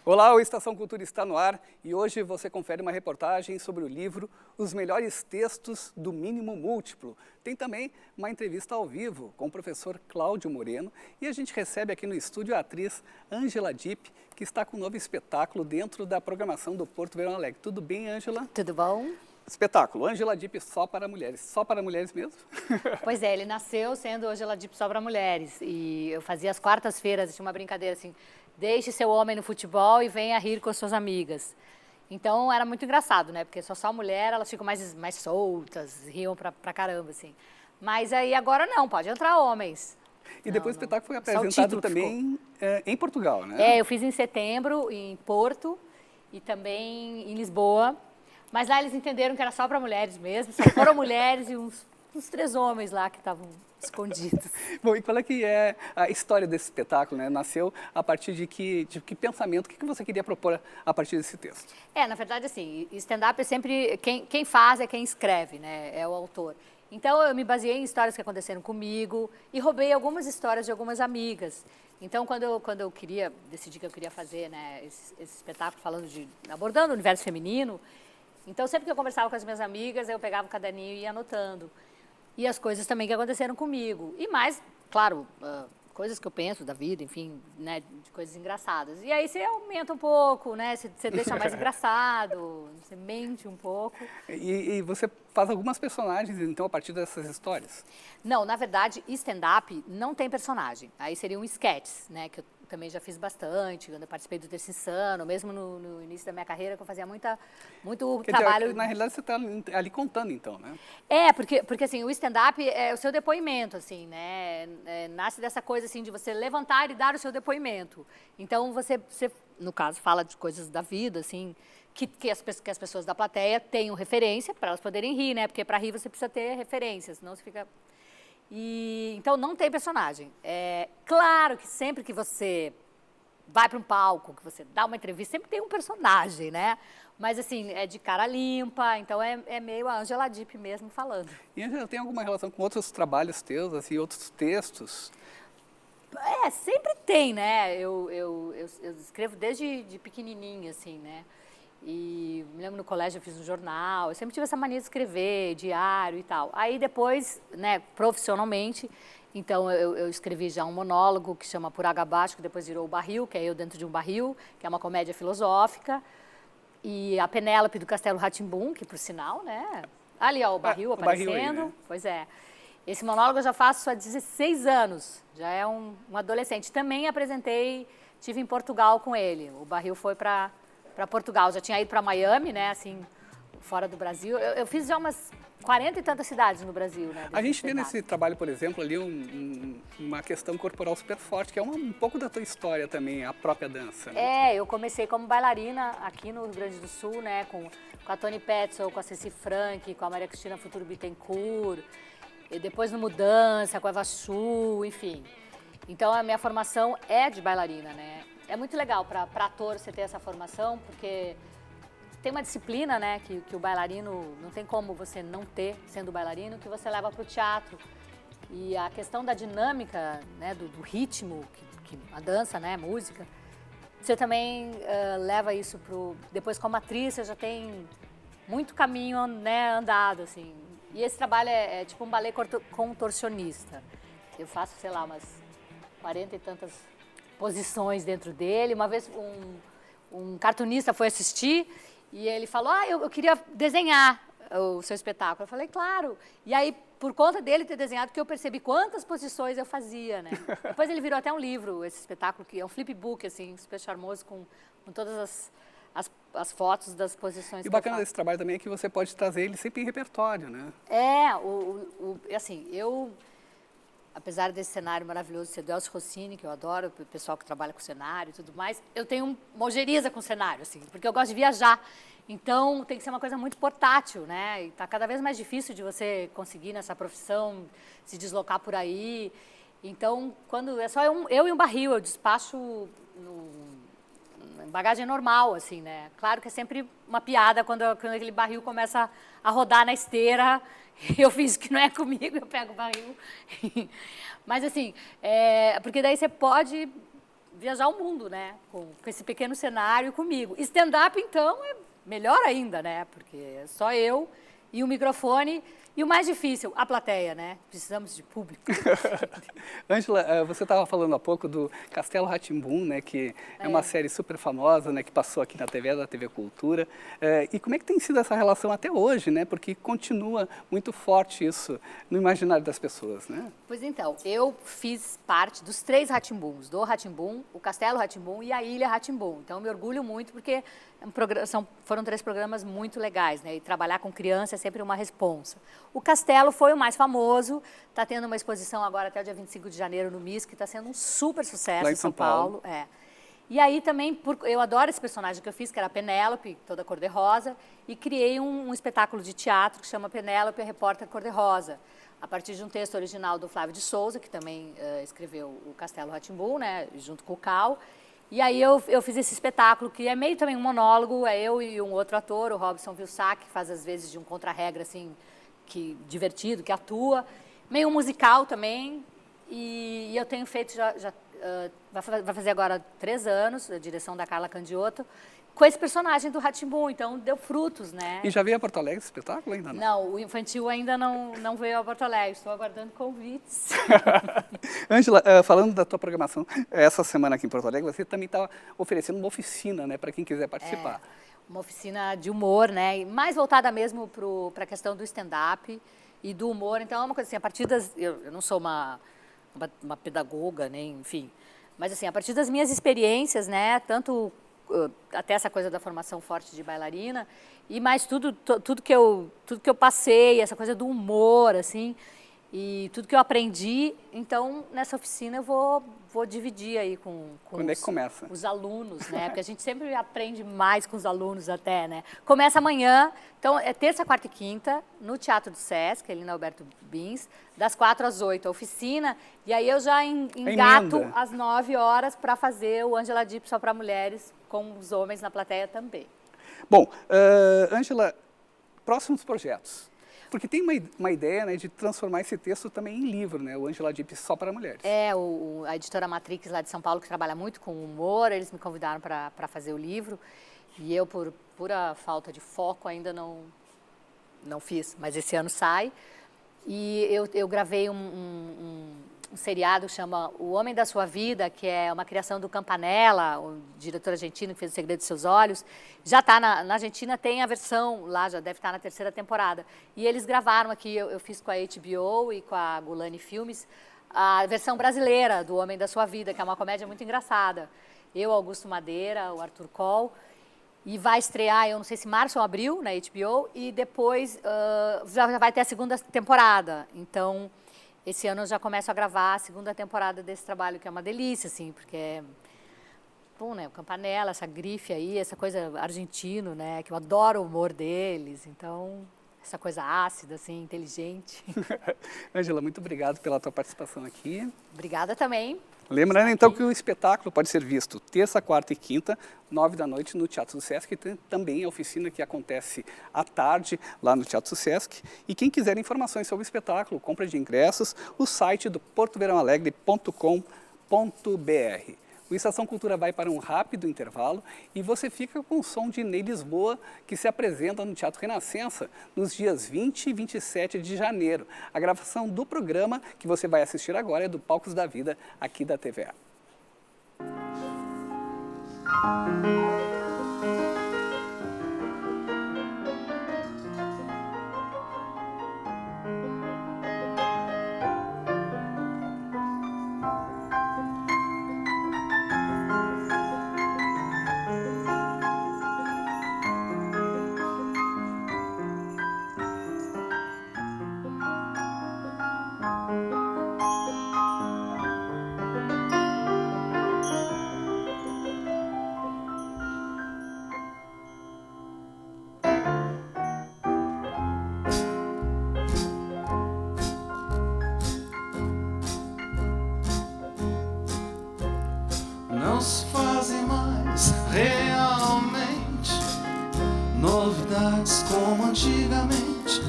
Olá, o Estação Cultura está no ar e hoje você confere uma reportagem sobre o livro Os Melhores Textos do Mínimo Múltiplo. Tem também uma entrevista ao vivo com o professor Cláudio Moreno e a gente recebe aqui no estúdio a atriz Ângela Dipp, que está com um novo espetáculo dentro da programação do Porto Verão Alegre. Tudo bem, Ângela? Tudo bom? Espetáculo, Ângela Dipp só para mulheres mesmo? Pois é, ele nasceu sendo Ângela Dipp só para mulheres. E eu fazia as quartas-feiras, tinha uma brincadeira assim, deixe seu homem no futebol e venha rir com as suas amigas. Então era muito engraçado, né? Porque só mulher, elas ficam mais soltas, riam pra caramba, assim. Mas aí agora não, pode entrar homens. E depois o espetáculo foi apresentado também em Portugal, né? É, eu fiz em setembro, em Porto e também em Lisboa. Mas lá eles entenderam que era só para mulheres mesmo, só foram mulheres e uns 3 homens lá que estavam escondidos. Bom, e qual é que é a história desse espetáculo, né? Nasceu a partir de que pensamento, o que você queria propor a partir desse texto? Na verdade, assim, stand-up é sempre, quem faz é quem escreve, né? É o autor. Então, eu me baseei em histórias que aconteceram comigo e roubei algumas histórias de algumas amigas. Então, quando eu decidi que eu queria fazer, né, esse espetáculo abordando o universo feminino, então, sempre que eu conversava com as minhas amigas, eu pegava um caderninho e ia anotando. E as coisas também que aconteceram comigo. E mais, claro, coisas que eu penso da vida, enfim, né, de coisas engraçadas. E aí você aumenta um pouco, né, você deixa mais engraçado, você mente um pouco. E você faz algumas personagens, então, a partir dessas histórias? Não, na verdade, stand-up não tem personagem. Aí seriam sketches, né, que eu também já fiz bastante, quando eu participei do Terça Insano, mesmo no início da minha carreira, que eu fazia muito trabalho... Na realidade, você está ali contando, então, né? Porque assim, o stand-up é o seu depoimento, assim, né? Nasce dessa coisa, assim, de você levantar e dar o seu depoimento. Então, você no caso, fala de coisas da vida, assim, que as pessoas da plateia tenham referência para elas poderem rir, né? Porque para rir você precisa ter referência, senão você fica... Então, não tem personagem. Claro que sempre que você vai para um palco, que você dá uma entrevista, sempre tem um personagem, né? Mas, assim, é de cara limpa, então é meio a Ângela Dipp mesmo falando. E, Ângela, tem alguma relação com outros trabalhos teus, assim, outros textos? Sempre tem, né? Eu escrevo desde pequenininha, assim, né? E me lembro no colégio eu fiz um jornal, eu sempre tive essa mania de escrever, diário e tal. Aí depois, né, profissionalmente, então eu escrevi já um monólogo que chama Por Água Abaixo, que depois virou O Barril, que é Eu Dentro de um Barril, que é uma comédia filosófica. E a Penélope do Castelo Rá-Tim-Bum, que por sinal, né? Ali, ó, o barril aparecendo. Barril aí, né? Pois é. Esse monólogo eu já faço há 16 anos, já é um adolescente. Também tive em Portugal com ele. O Barril foi para Portugal, já tinha ido para Miami, né, assim, fora do Brasil. Eu fiz já umas 40 e tantas cidades no Brasil, né. A gente vê nesse trabalho, por exemplo, ali uma questão corporal super forte, que é um pouco da tua história também, a própria dança. Né? Eu comecei como bailarina aqui no Rio Grande do Sul, né, com a Toni Petzold, com a Ceci Franck, com a Maria Cristina Futuro Bittencourt, e depois no Mudança, com a Eva Chu, enfim. Então, a minha formação é de bailarina, né. É muito legal para ator você ter essa formação, porque tem uma disciplina, né, que o bailarino, não tem como você não ter, sendo bailarino, que você leva para o teatro. E a questão da dinâmica, né, do ritmo, que a dança, né, música, você também leva isso depois como atriz, você já tem muito caminho, né, andado, assim. E esse trabalho é tipo um balé contorcionista. Eu faço, sei lá, umas 40 e tantas posições dentro dele. Uma vez um cartunista foi assistir e ele falou, eu queria desenhar o seu espetáculo. Eu falei, claro. E aí, por conta dele ter desenhado, que eu percebi quantas posições eu fazia, né? Depois ele virou até um livro, esse espetáculo, que é um flipbook, assim, super charmoso, com todas as fotos das posições que eu faço. E o bacana desse trabalho também é que você pode trazer ele sempre em repertório, né? Assim, apesar desse cenário maravilhoso ser do Elcio Rossini, que eu adoro, o pessoal que trabalha com cenário e tudo mais, eu tenho uma ojeriza com cenário, assim, porque eu gosto de viajar. Então, tem que ser uma coisa muito portátil, né? E tá cada vez mais difícil de você conseguir nessa profissão, se deslocar por aí. Então, quando é só eu e um barril, eu despacho em bagagem normal, assim, né? Claro que é sempre uma piada quando aquele barril começa a rodar na esteira. Eu fiz que não é comigo, eu pego o barril. Mas, assim, porque daí você pode viajar o mundo, né? Com esse pequeno cenário comigo. Stand-up, então, é melhor ainda, né? Porque é só eu e o microfone. E o mais difícil, a plateia, né? Precisamos de público. Ângela, você estava falando há pouco do Castelo Rá-Tim-Bum, né? Que é uma série super famosa, né? Que passou aqui na TV, da TV Cultura. E como é que tem sido essa relação até hoje, né? Porque continua muito forte isso no imaginário das pessoas, né? Pois então, eu fiz parte dos 3 Rá-Tim-Buns, do Rá-Tim-Bum, o Castelo Rá-Tim-Bum e a Ilha Rá-Tim-Bum. Então, eu me orgulho muito porque foram 3 programas muito legais, né? E trabalhar com criança é sempre uma responsa. O Castelo foi o mais famoso, está tendo uma exposição agora até o dia 25 de janeiro no MIS, que está sendo um super sucesso lá em São Paulo. E aí também, eu adoro esse personagem que eu fiz, que era a Penélope, toda cor-de-rosa, e criei um espetáculo de teatro que chama Penélope, a Repórter Cor-de-Rosa, a partir de um texto original do Flávio de Souza, que também escreveu o Castelo Rá-Tim-Bum, né, junto com o Cal. E aí eu fiz esse espetáculo, que é meio também um monólogo, é eu e um outro ator, o Robson Vilsack, que faz às vezes de um contra-regra, assim, que divertido, que atua, meio musical também, e eu tenho feito, vai fazer agora 3 anos, a direção da Carla Candiotto, com esse personagem do Rá-Tim-Bum, então deu frutos, né? E já veio a Porto Alegre esse espetáculo ainda não? Não, o infantil ainda não veio a Porto Alegre, estou aguardando convites. Ângela, falando da tua programação, essa semana aqui em Porto Alegre, você também está oferecendo uma oficina, né, para quem quiser participar. Uma oficina de humor, né, e mais voltada mesmo para a questão do stand-up e do humor. Então, é uma coisa assim, a partir das... Eu não sou uma pedagoga, nem, enfim, mas assim, a partir das minhas experiências, né, tanto até essa coisa da formação forte de bailarina, e mais tudo que eu passei, essa coisa do humor, assim, e tudo que eu aprendi. Então, nessa oficina eu vou dividir aí com Quando é que começa? Os alunos, né? Porque a gente sempre aprende mais com os alunos até, né? Começa amanhã, então é terça, quarta e quinta, no Teatro do Sesc, ali na Alberto Bins, das 4 às 8, a oficina, e aí eu já engato às 9 horas para fazer o Ângela Dip só para mulheres, com os homens na plateia também. Bom, Ângela, próximos projetos. Porque tem uma ideia, né, de transformar esse texto também em livro, né? O Ângela Dip só para mulheres. A editora Matrix lá de São Paulo, que trabalha muito com humor, eles me convidaram para fazer o livro. E eu, por pura falta de foco, ainda não fiz. Mas esse ano sai. E eu gravei um seriado que chama O Homem da Sua Vida, que é uma criação do Campanella, o diretor argentino que fez O Segredo de Seus Olhos. Já está na Argentina, tem a versão lá, já deve estar na 3ª temporada. E eles gravaram aqui, eu fiz com a HBO e com a Gulani Filmes, a versão brasileira do Homem da Sua Vida, que é uma comédia muito engraçada. Eu, Augusto Madeira, o Arthur Coll. E vai estrear, eu não sei se março ou abril, na HBO, e depois já vai ter a 2ª temporada. Então, esse ano eu já começo a gravar a 2ª temporada desse trabalho, que é uma delícia, assim, porque é... Bom, né, o Campanella, essa grife aí, essa coisa argentino, né, que eu adoro o humor deles, então, essa coisa ácida, assim, inteligente. Ângela, muito obrigado pela tua participação aqui. Obrigada também. Lembrando, então, que o espetáculo pode ser visto terça, quarta e quinta, 9 da noite, no Teatro do Sesc. Tem também a oficina que acontece à tarde, lá no Teatro do Sesc. E quem quiser informações sobre o espetáculo, compra de ingressos, o site do portoverãoalegre.com.br. O Estação Cultura vai para um rápido intervalo e você fica com o som de Ney Lisboa, que se apresenta no Teatro Renascença nos dias 20 e 27 de janeiro. A gravação do programa que você vai assistir agora é do Palcos da Vida, aqui da TVA. Não se fazem mais realmente novidades como antigamente.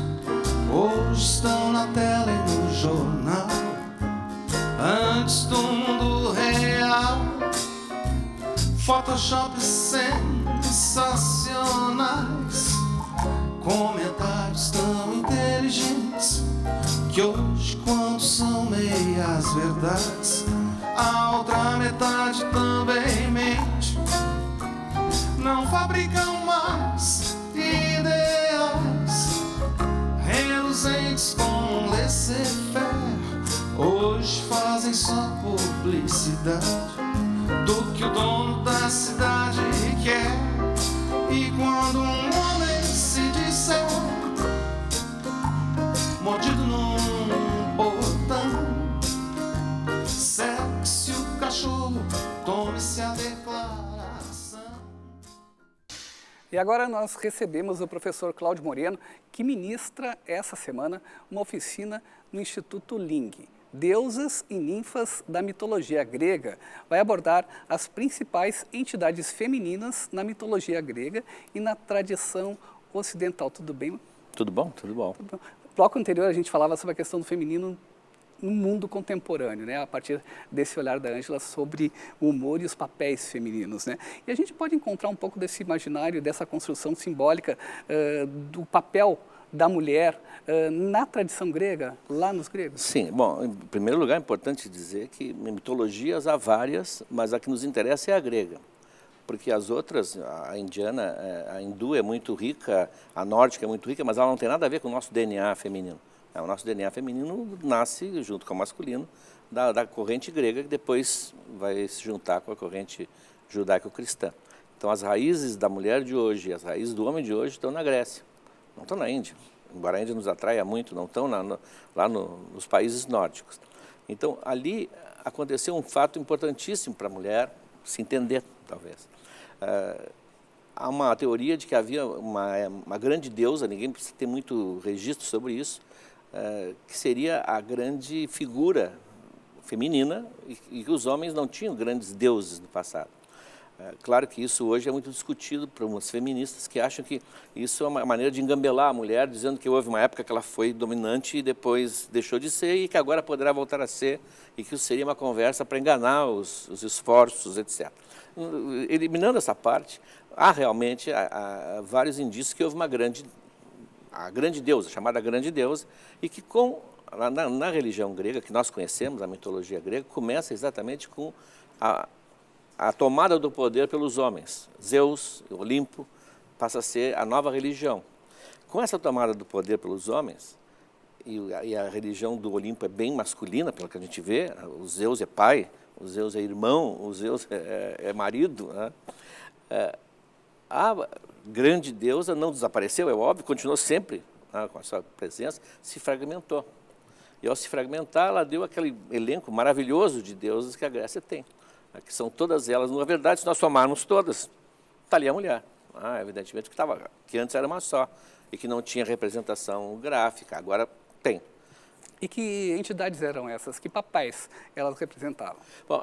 Hoje estão na tela e no jornal. Antes do mundo real Photoshop sensacionais, comentários tão inteligentes que hoje, quando são meias verdades, a outra metade também mente. Não fabricam mais ideais reluzentes com laissez-faire. Hoje fazem só publicidade do que o dono da cidade quer. E quando um homem se disser mordido num portão, sexy o cachorro, tome-se a declaração. E agora nós recebemos o professor Cláudio Moreno, que ministra essa semana uma oficina no Instituto Ling, Deusas e Ninfas da Mitologia Grega. Vai abordar as principais entidades femininas na mitologia grega e na tradição ocidental. Tudo bem? Tudo bom, tudo bom. No bloco anterior a gente falava sobre a questão do feminino no mundo contemporâneo, né? A partir desse olhar da Ângela sobre o humor e os papéis femininos, né? E a gente pode encontrar um pouco desse imaginário, dessa construção simbólica do papel da mulher na tradição grega, lá nos gregos? Sim, bom, em primeiro lugar é importante dizer que mitologias há várias, mas a que nos interessa é a grega. Porque as outras, a indiana, a hindu é muito rica, a nórdica é muito rica, mas ela não tem nada a ver com o nosso DNA feminino. O nosso DNA feminino nasce, junto com o masculino, da corrente grega, que depois vai se juntar com a corrente judaico-cristã. Então, as raízes da mulher de hoje, as raízes do homem de hoje estão na Grécia, não estão na Índia. Embora a Índia nos atraia muito, não estão lá nos países nórdicos. Então, ali aconteceu um fato importantíssimo para a mulher se entender, talvez. Há uma teoria de que havia uma grande deusa, ninguém precisa ter muito registro sobre isso, que seria a grande figura feminina e que os homens não tinham grandes deuses no passado. Claro que isso hoje é muito discutido por umas feministas que acham que isso é uma maneira de engambelar a mulher, dizendo que houve uma época que ela foi dominante e depois deixou de ser e que agora poderá voltar a ser e que isso seria uma conversa para enganar os esforços, etc. Eliminando essa parte, há realmente vários indícios que houve a grande deusa, chamada grande deusa, e que na religião grega, que nós conhecemos, a mitologia grega, começa exatamente com a tomada do poder pelos homens. Zeus, Olimpo, passa a ser a nova religião. Com essa tomada do poder pelos homens, e a religião do Olimpo é bem masculina, pelo que a gente vê, o Zeus é pai, o Zeus é irmão, o Zeus é marido, né? A grande deusa não desapareceu, é óbvio, continuou sempre, né, com a sua presença, se fragmentou. E ao se fragmentar, ela deu aquele elenco maravilhoso de deusas que a Grécia tem, que são todas elas, na verdade, se nós somarmos todas, está ali a mulher. Evidentemente que antes era uma só, e que não tinha representação gráfica, agora tem. E que entidades eram essas? Que papéis elas representavam? Bom,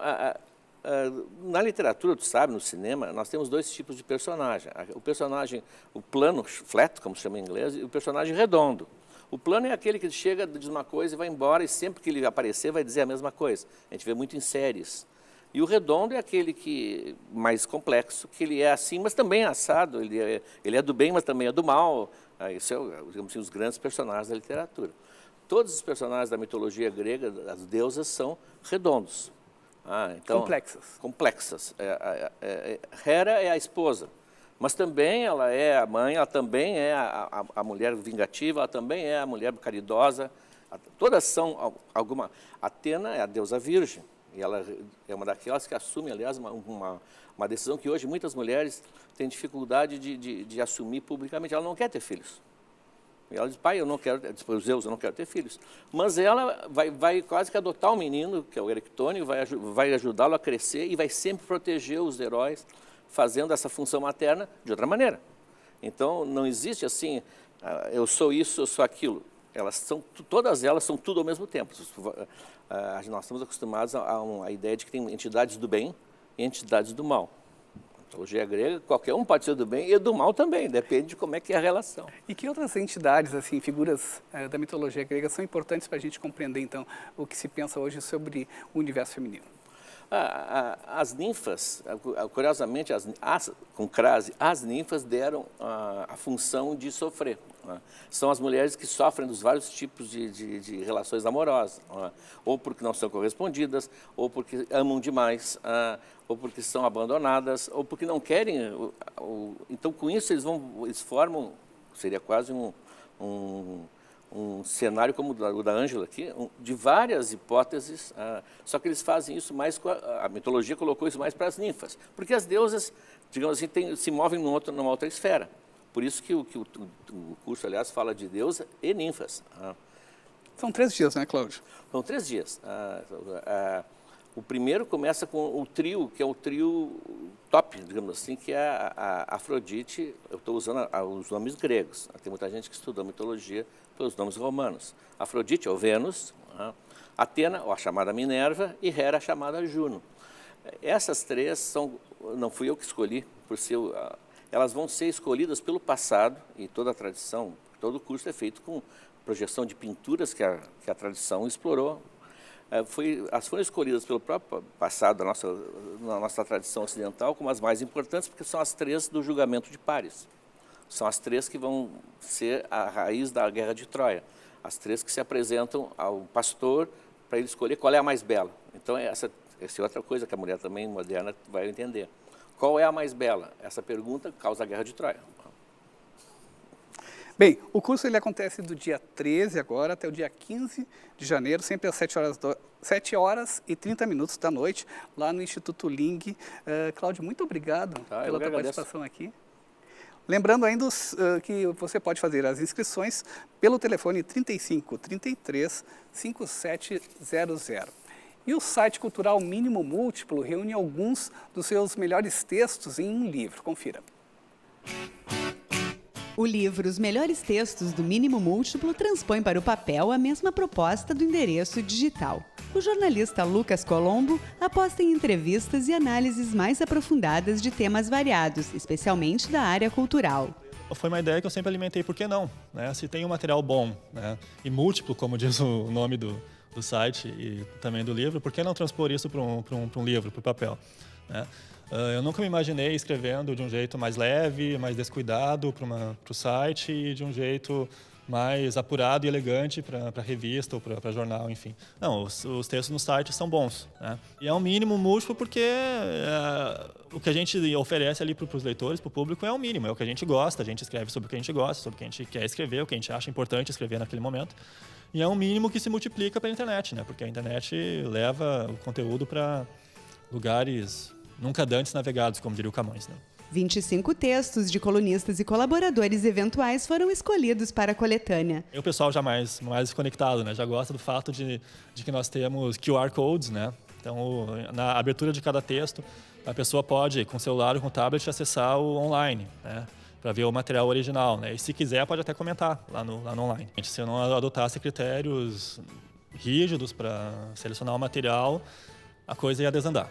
na literatura, tu sabe, no cinema, nós temos dois tipos de personagem. O personagem, o plano, flat, como se chama em inglês, e o personagem redondo. O plano é aquele que chega, diz uma coisa e vai embora, e sempre que ele aparecer vai dizer a mesma coisa. A gente vê muito em séries. E o redondo é aquele que mais complexo, que ele é assim, mas também é assado, ele é do bem, mas também é do mal. Isso é, digamos assim, os grandes personagens da literatura. Todos os personagens da mitologia grega, as deusas, são redondos. Então, complexas. Hera é a esposa, mas também ela é a mãe, ela também é a mulher vingativa, ela também é a mulher caridosa. Todas são alguma. Atena é a deusa virgem. E ela é uma daquelas que assume, aliás, uma decisão que hoje muitas mulheres têm dificuldade de assumir publicamente. Ela não quer ter filhos. E ela diz, pai, eu não quero, Zeus, eu não quero ter filhos. Mas ela vai quase que adotar um menino, que é o Erictônio, vai ajudá-lo a crescer e vai sempre proteger os heróis, fazendo essa função materna de outra maneira. Então, não existe assim, eu sou isso, eu sou aquilo. Todas elas são tudo ao mesmo tempo. Nós estamos acostumados a ideia de que tem entidades do bem e entidades do mal. Na mitologia grega, qualquer um pode ser do bem e do mal também, depende de como é que é a relação. E que outras entidades, assim, figuras da mitologia grega são importantes para a gente compreender, então, o que se pensa hoje sobre o universo feminino? As ninfas, curiosamente, com crase, as ninfas deram a função de sofrer. São as mulheres que sofrem dos vários tipos de relações amorosas, ou porque não são correspondidas, ou porque amam demais, ou porque são abandonadas, ou porque não querem. Então, com isso, eles formam, seria quase um cenário como o da Ângela aqui, de várias hipóteses, só que eles fazem isso mais, a mitologia colocou isso mais para as ninfas, porque as deusas, digamos assim, se movem numa outra esfera. Por isso que o curso, aliás, fala de deusa e ninfas. São 3 dias, né, Cláudio? São 3 dias. O primeiro começa com o trio, que é o trio top, digamos assim, que é a Afrodite. Eu estou usando os nomes gregos. Tem muita gente que estuda mitologia pelos nomes romanos. Afrodite, ou Vênus, Atena, ou a chamada Minerva, e Hera, a chamada Juno. Essas 3 não fui eu que escolhi, elas vão ser escolhidas pelo passado, e toda a tradição, todo o curso é feito com projeção de pinturas que a tradição explorou. Elas foram escolhidas pelo próprio passado na nossa tradição ocidental como as mais importantes, porque são as 3 do julgamento de Paris. São as 3 que vão ser a raiz da Guerra de Troia. As 3 que se apresentam ao pastor para ele escolher qual é a mais bela. Então, essa é outra coisa que a mulher também moderna vai entender. Qual é a mais bela? Essa pergunta causa a Guerra de Troia. Bem, o curso ele acontece do dia 13 agora até o dia 15 de janeiro, sempre às 7 horas e 30 minutos da noite, lá no Instituto Ling. Cláudio, muito obrigado pela tua participação aqui. Lembrando ainda que você pode fazer as inscrições pelo telefone 35 33 5700. E o site cultural Mínimo Múltiplo reúne alguns dos seus melhores textos em um livro. Confira. O livro Os Melhores Textos do Mínimo Múltiplo transpõe para o papel a mesma proposta do endereço digital. O jornalista Lucas Colombo aposta em entrevistas e análises mais aprofundadas de temas variados, especialmente da área cultural. Foi uma ideia que eu sempre alimentei, por que não? Se tem um material bom, e múltiplo, como diz o nome do site e também do livro, por que não transpor isso para um livro, para o papel? Eu nunca me imaginei escrevendo de um jeito mais leve, mais descuidado para o site e de um jeito mais apurado e elegante para revista ou para jornal, enfim. Não, os textos no site são bons. E é um mínimo múltiplo porque o que a gente oferece ali para os leitores, para o público, é o mínimo, é o que a gente gosta, a gente escreve sobre o que a gente gosta, sobre o que a gente quer escrever, o que a gente acha importante escrever naquele momento. E é um mínimo que se multiplica para a internet, porque a internet leva o conteúdo para lugares nunca antes navegados, como diria o Camões. 25 textos de colunistas e colaboradores eventuais foram escolhidos para a coletânea. O pessoal já mais conectado, já gosta do fato de que nós temos QR Codes, Então, na abertura de cada texto, a pessoa pode, com o celular ou com o tablet, acessar o online, para ver o material original, E se quiser, pode até comentar lá no online. Se eu não adotasse critérios rígidos para selecionar o material, a coisa ia desandar,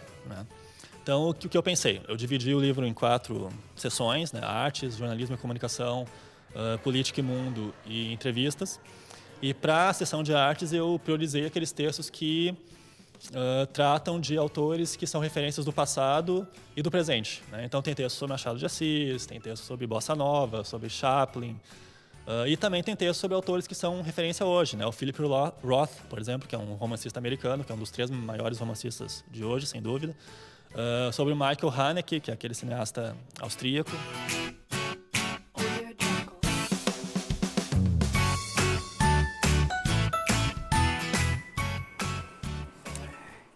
Então, o que eu pensei? Eu dividi o livro em 4 sessões, artes, jornalismo e comunicação, política e mundo e entrevistas. E para a sessão de artes, eu priorizei aqueles textos que tratam de autores que são referências do passado e do presente. Então, tem textos sobre Machado de Assis, tem textos sobre Bossa Nova, sobre Chaplin, e também tem textos sobre autores que são referência hoje. O Philip Roth, por exemplo, que é um romancista americano, que é um dos 3 maiores romancistas de hoje, sem dúvida. Sobre o Michael Haneke, que é aquele cineasta austríaco.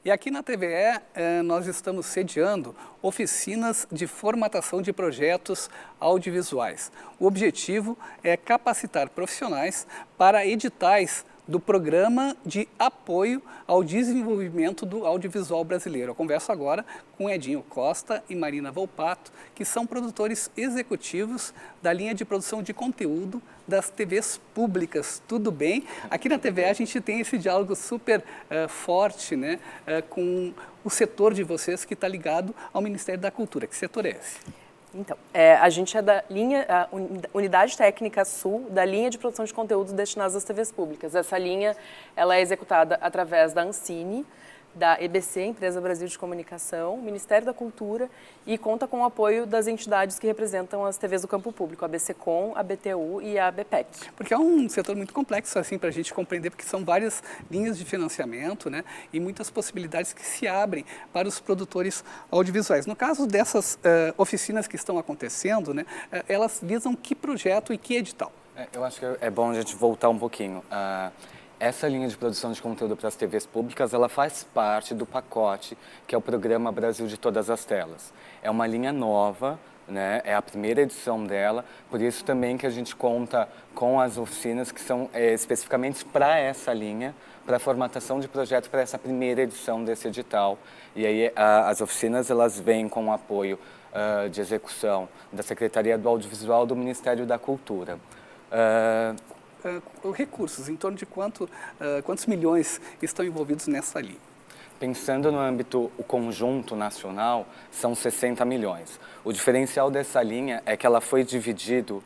E aqui na TVE nós estamos sediando oficinas de formatação de projetos audiovisuais. O objetivo é capacitar profissionais para editais do Programa de Apoio ao Desenvolvimento do Audiovisual Brasileiro. Eu converso agora com Edinho Costa e Marina Volpato, que são produtores executivos da linha de produção de conteúdo das TVs públicas. Tudo bem? Aqui na TVE a gente tem esse diálogo super forte, com o setor de vocês que está ligado ao Ministério da Cultura. Que setor é esse? Então, a gente é da Unidade Técnica Sul, da linha de produção de conteúdos destinados às TVs públicas. Essa linha ela é executada através da Ancine, da EBC, Empresa Brasil de Comunicação, Ministério da Cultura, e conta com o apoio das entidades que representam as TVs do campo público, a BCCom, a BTU e a BPEC. Porque é um setor muito complexo assim para a gente compreender, porque são várias linhas de financiamento, né, e muitas possibilidades que se abrem para os produtores audiovisuais. No caso dessas oficinas que estão acontecendo, né, elas visam que projeto e que edital? Eu acho que é bom a gente voltar um pouquinho. Essa linha de produção de conteúdo para as TVs públicas, ela faz parte do pacote que é o Programa Brasil de Todas as Telas. É uma linha nova, né? É a primeira edição dela, por isso também que a gente conta com as oficinas que são especificamente para essa linha, para a formatação de projeto para essa primeira edição desse edital. E aí as oficinas elas vêm com o apoio de execução da Secretaria do Audiovisual do Ministério da Cultura. Recursos, em torno de quantos milhões estão envolvidos nessa linha? Pensando no âmbito, o conjunto nacional, são 60 milhões. O diferencial dessa linha é que ela foi dividido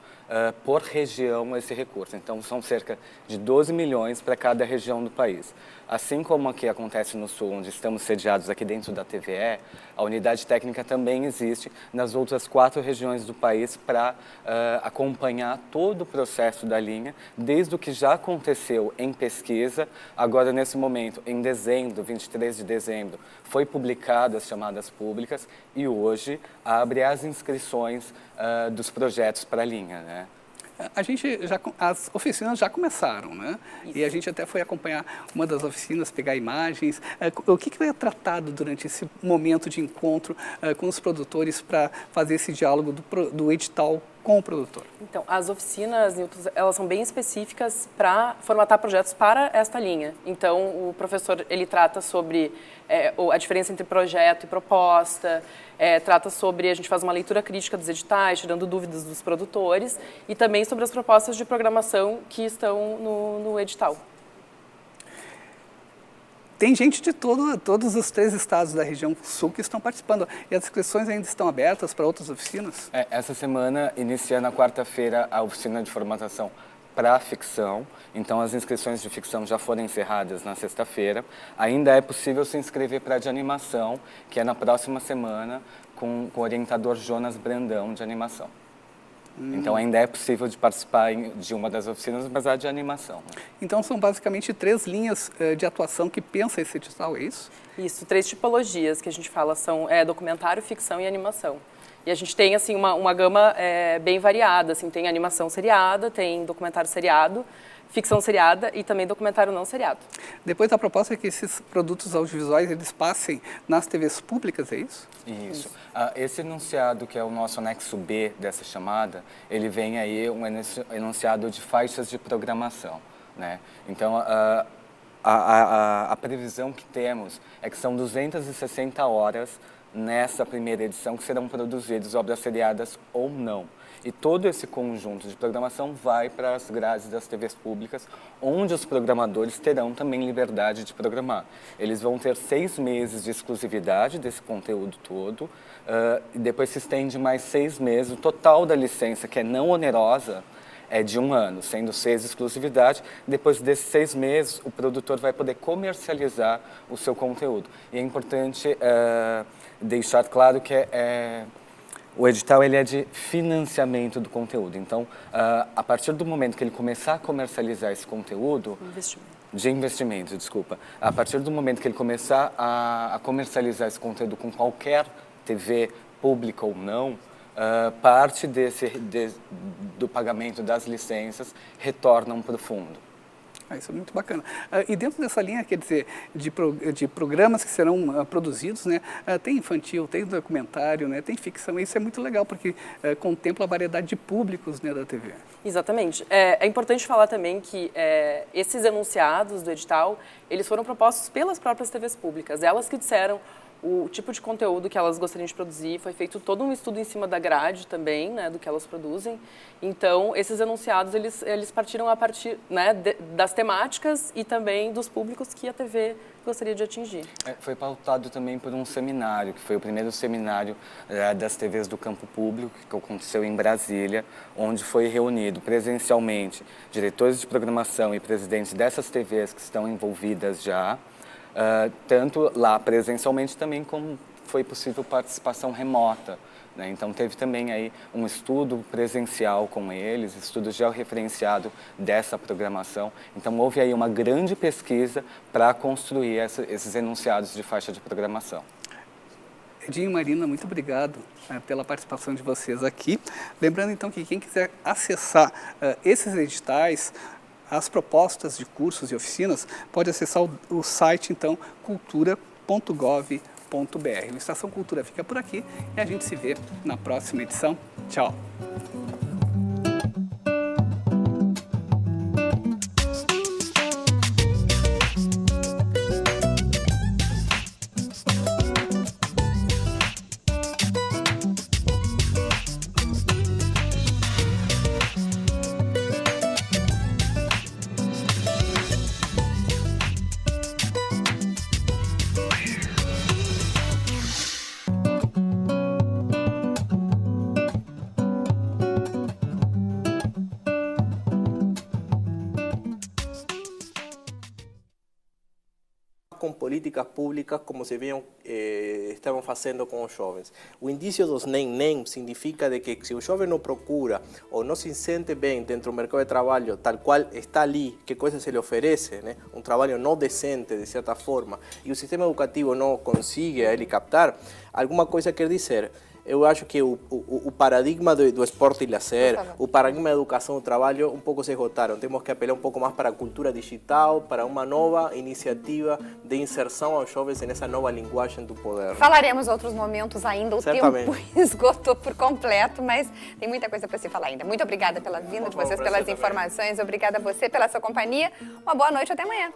por região esse recurso. Então, são cerca de 12 milhões para cada região do país. Assim como aqui acontece no Sul, onde estamos sediados aqui dentro da TVE, a unidade técnica também existe nas outras 4 regiões do país para acompanhar todo o processo da linha, desde o que já aconteceu em pesquisa, agora nesse momento, em dezembro, 23 de dezembro, foi publicado as chamadas públicas e hoje abre as inscrições dos projetos para a linha, né? As oficinas já começaram, né? Isso. E a gente até foi acompanhar uma das oficinas, pegar imagens. O que foi tratado durante esse momento de encontro com os produtores para fazer esse diálogo do edital com o produtor? Então, as oficinas, elas são bem específicas para formatar projetos para esta linha. Então, o professor, ele trata sobre a diferença entre projeto e proposta, trata sobre, a gente faz uma leitura crítica dos editais, tirando dúvidas dos produtores, e também sobre as propostas de programação que estão no edital. Tem gente de todos os 3 estados da região sul que estão participando. E as inscrições ainda estão abertas para outras oficinas? Essa semana inicia na quarta-feira a oficina de formatação para ficção. Então, as inscrições de ficção já foram encerradas na sexta-feira. Ainda é possível se inscrever para a de animação, que é na próxima semana, com o orientador Jonas Brandão, de animação. Então, ainda é possível de participar de uma das oficinas, mas a de animação. Então, são basicamente 3 linhas de atuação que pensa esse edital, é isso? Isso, 3 tipologias que a gente fala, são documentário, ficção e animação. E a gente tem, assim, uma gama bem variada, assim, tem animação seriada, tem documentário seriado, ficção seriada e também documentário não seriado. Depois, a proposta é que esses produtos audiovisuais, eles passem nas TVs públicas, é isso? Isso. Esse enunciado, que é o nosso anexo B dessa chamada, ele vem aí um enunciado de faixas de programação, né? Então, a previsão que temos é que são 260 horas nessa primeira edição que serão produzidas obras seriadas ou não. E todo esse conjunto de programação vai para as grades das TVs públicas, onde os programadores terão também liberdade de programar. Eles vão ter 6 meses de exclusividade desse conteúdo todo, e depois se estende mais 6 meses. O total da licença, que é não onerosa, é de 1 ano, sendo 6 de exclusividade. Depois desses 6 meses, o produtor vai poder comercializar o seu conteúdo. E é importante deixar claro que o edital ele é de financiamento do conteúdo. Então, a partir do momento que ele começar a comercializar esse conteúdo... investimento, desculpa. A partir do momento que ele começar a comercializar esse conteúdo com qualquer TV pública ou não, parte do pagamento das licenças retornam para o fundo. Isso é muito bacana. E dentro dessa linha, quer dizer, de programas que serão produzidos, né, tem infantil, tem documentário, né, tem ficção. Isso é muito legal, porque contempla a variedade de públicos, né, da TV. Exatamente. É importante falar também que esses enunciados do edital, eles foram propostos pelas próprias TVs públicas. Elas que disseram o tipo de conteúdo que elas gostariam de produzir, foi feito todo um estudo em cima da grade também, né, do que elas produzem. Então, esses enunciados, eles partiram a partir, né, das temáticas e também dos públicos que a TV gostaria de atingir. Foi pautado também por um seminário, que foi o primeiro seminário das TVs do campo público, que aconteceu em Brasília, onde foi reunido presencialmente diretores de programação e presidentes dessas TVs que estão envolvidas já, tanto lá presencialmente também como foi possível participação remota. Né? Então teve também aí um estudo presencial com eles, estudo georreferenciado dessa programação. Então houve aí uma grande pesquisa para construir esses enunciados de faixa de programação. Edinho e Marina, muito obrigado pela participação de vocês aqui. Lembrando então que quem quiser acessar esses editais, as propostas de cursos e oficinas, pode acessar o site então cultura.gov.br. O Estação Cultura fica por aqui e a gente se vê na próxima edição. Tchau! Com políticas públicas como se estavam fazendo com os jovens. O indício dos nem significa de que se o jovem não procura ou não se sente bem dentro do mercado de trabalho tal qual está ali, que coisa se lhe oferece, né? Um trabalho não decente de certa forma, e o sistema educativo não consiga ele captar, alguma coisa quer dizer. Eu acho que o paradigma do esporte e lazer, o paradigma da educação do trabalho um pouco se esgotaram. Temos que apelar um pouco mais para a cultura digital, para uma nova iniciativa de inserção aos jovens nessa nova linguagem do poder. Falaremos outros momentos ainda, o Certamente. tempo esgotou por completo, mas tem muita coisa para se falar ainda. Muito obrigada pela vinda de vocês, pelas informações, obrigada a você pela sua companhia. Uma boa noite, até amanhã.